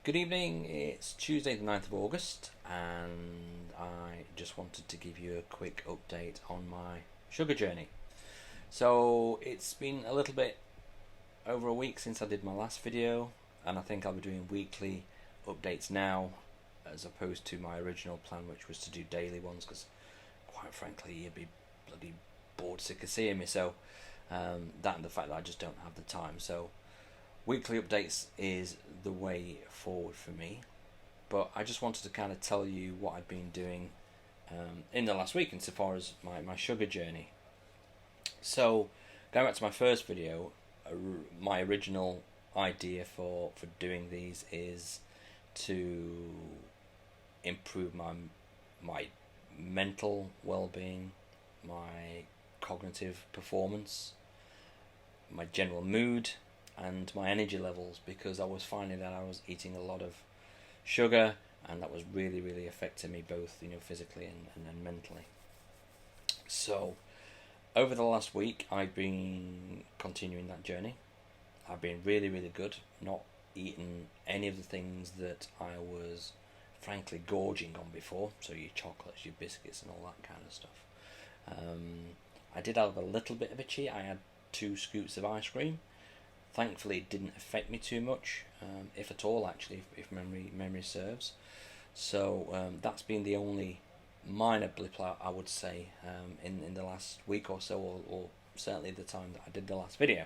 Good evening, it's Tuesday the 9th of August and I just wanted to give you a quick update on my sugar journey. So it's been a little bit over a week since I did my last video, and I think I'll be doing weekly updates now as opposed to my original plan, which was to do daily ones, because quite frankly you'd be bloody bored sick of seeing me. So that and the fact that I just don't have the time. So weekly updates is the way forward for me, but I just wanted to kind of tell you what I've been doing in the last week insofar as my sugar journey. So going back to my first video, my original idea for doing these is to improve my mental well-being, my cognitive performance, my general mood, and my energy levels, because I was finding that I was eating a lot of sugar and that was really affecting me both physically and mentally. So over the last week I've been continuing that journey. I've been really good, not eating any of the things that I was frankly gorging on before, so your chocolates, your biscuits and all that kind of stuff. I did have a little bit of a cheat. I had 2 scoops of ice cream. Thankfully it didn't affect me too much, if at all actually, if memory serves. So that's been the only minor blip I would say in the last week or so, or certainly the time that I did the last video.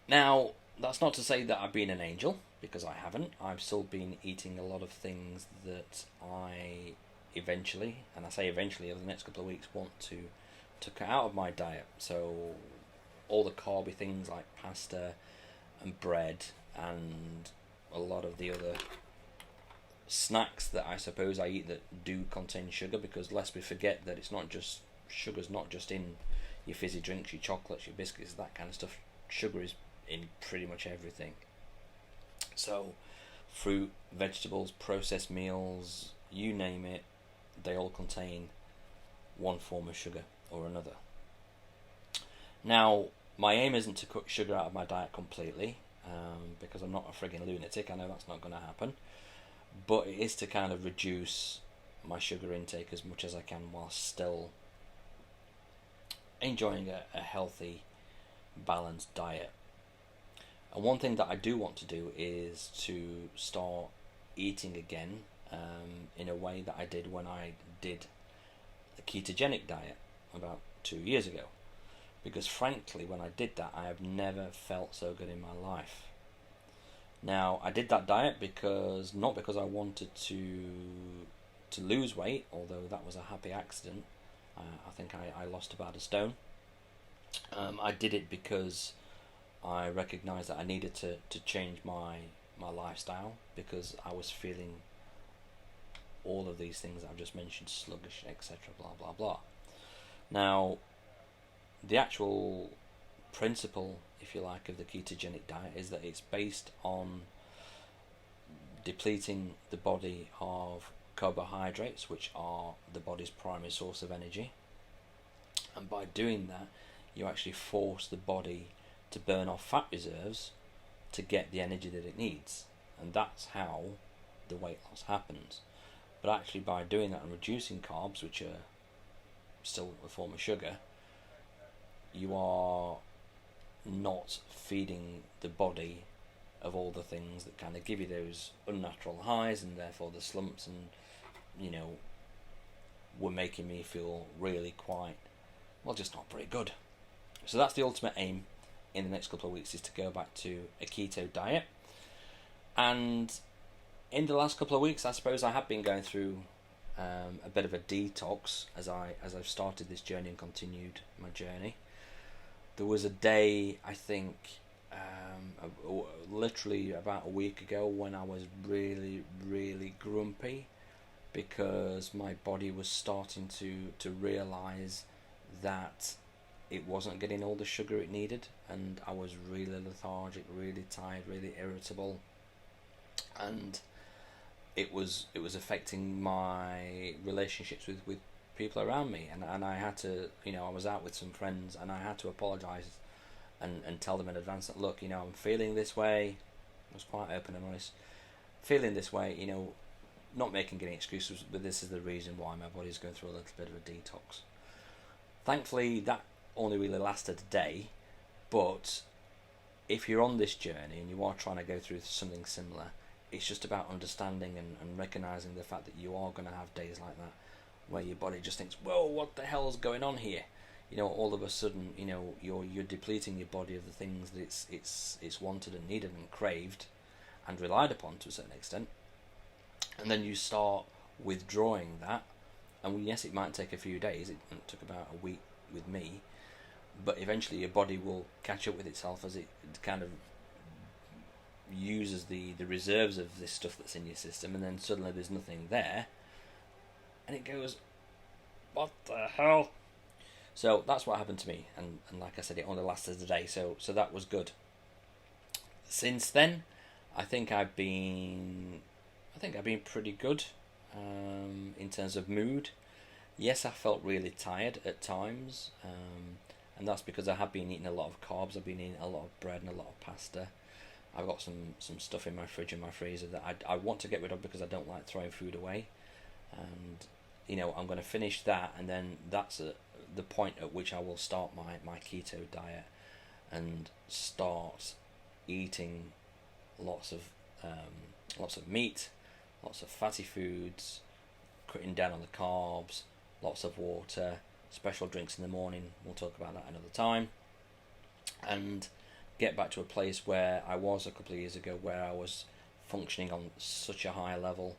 Now that's not to say that I've been an angel, because I haven't. I've still been eating a lot of things that I eventually, and I say eventually over the next couple of weeks, want to cut out of my diet. So all the carby things like pasta and bread and a lot of the other snacks that I suppose I eat that do contain sugar, because lest we forget that sugar's not just in your fizzy drinks, your chocolates, your biscuits, that kind of stuff. Sugar is in pretty much everything. So fruit, vegetables, processed meals, you name it, they all contain one form of sugar or another. Now my aim isn't to cut sugar out of my diet completely, because I'm not a frigging lunatic. I know that's not going to happen, but it is to kind of reduce my sugar intake as much as I can while still enjoying a healthy, balanced diet. And one thing that I do want to do is to start eating again in a way that I did when I did the ketogenic diet about 2 years ago. Because frankly, when I did that, I have never felt so good in my life. Now, I did that diet not because I wanted to lose weight, although that was a happy accident. I think I lost about a stone. I did it because I recognised that I needed to change my lifestyle, because I was feeling all of these things that I've just mentioned, sluggish, etc., blah blah blah. Now, the actual principle, if you like, of the ketogenic diet is that it's based on depleting the body of carbohydrates, which are the body's primary source of energy. And by doing that, you actually force the body to burn off fat reserves to get the energy that it needs. And that's how the weight loss happens. But actually by doing that and reducing carbs, which are still a form of sugar, you are not feeding the body of all the things that kind of give you those unnatural highs, and therefore the slumps, and were making me feel really quite, well, just not very good. So that's the ultimate aim in the next couple of weeks, is to go back to a keto diet. And in the last couple of weeks, I suppose I have been going through a bit of a detox as I've started this journey and continued my journey. There was a day, I think, literally about a week ago, when I was really grumpy, because my body was starting to realise that it wasn't getting all the sugar it needed, and I was really lethargic, really tired, really irritable, and it was affecting my relationships with people around me, and I had to, I was out with some friends and I had to apologise and tell them in advance that, look, I'm feeling this way, I was quite open and honest. Feeling this way, you know, not making any excuses, but this is the reason why my body's going through a little bit of a detox. Thankfully, that only really lasted a day, but if you're on this journey and you are trying to go through something similar, it's just about understanding and recognising the fact that you are going to have days like that, where your body just thinks, whoa, what the hell's going on here? You know, all of a sudden, you know, you're depleting your body of the things that it's wanted and needed and craved and relied upon to a certain extent, and then you start withdrawing that. And yes, it might take a few days. It took about a week with me, but eventually your body will catch up with itself as it kind of uses the reserves of this stuff that's in your system, and then suddenly there's nothing there, and it goes, what the hell? So that's what happened to me, and like I said, it only lasted a day, so that was good. Since then, I think I've been pretty good in terms of mood. Yes, I felt really tired at times, and that's because I have been eating a lot of carbs. I've been eating a lot of bread and a lot of pasta. I've got some stuff in my fridge and my freezer that I want to get rid of because I don't like throwing food away, and you know, I'm going to finish that, and then that's the point at which I will start my keto diet and start eating lots of meat, lots of fatty foods, cutting down on the carbs, lots of water, special drinks in the morning. We'll talk about that another time, and get back to a place where I was a couple of years ago, where I was functioning on such a high level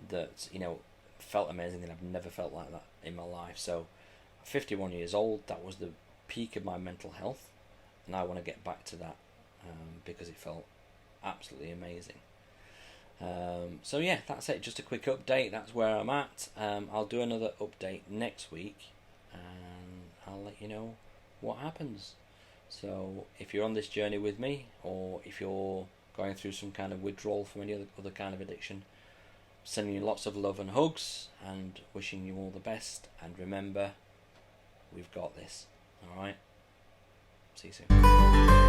that, you know, felt amazing, and I've never felt like that in my life. So 51 years old, that was the peak of my mental health, and I want to get back to that because it felt absolutely amazing. So yeah, that's it, just a quick update. That's where I'm at. I'll do another update next week, and I'll let you know what happens. So if you're on this journey with me, or if you're going through some kind of withdrawal from any other kind of addiction, sending you lots of love and hugs, and wishing you all the best. And remember, we've got this. Alright? See you soon.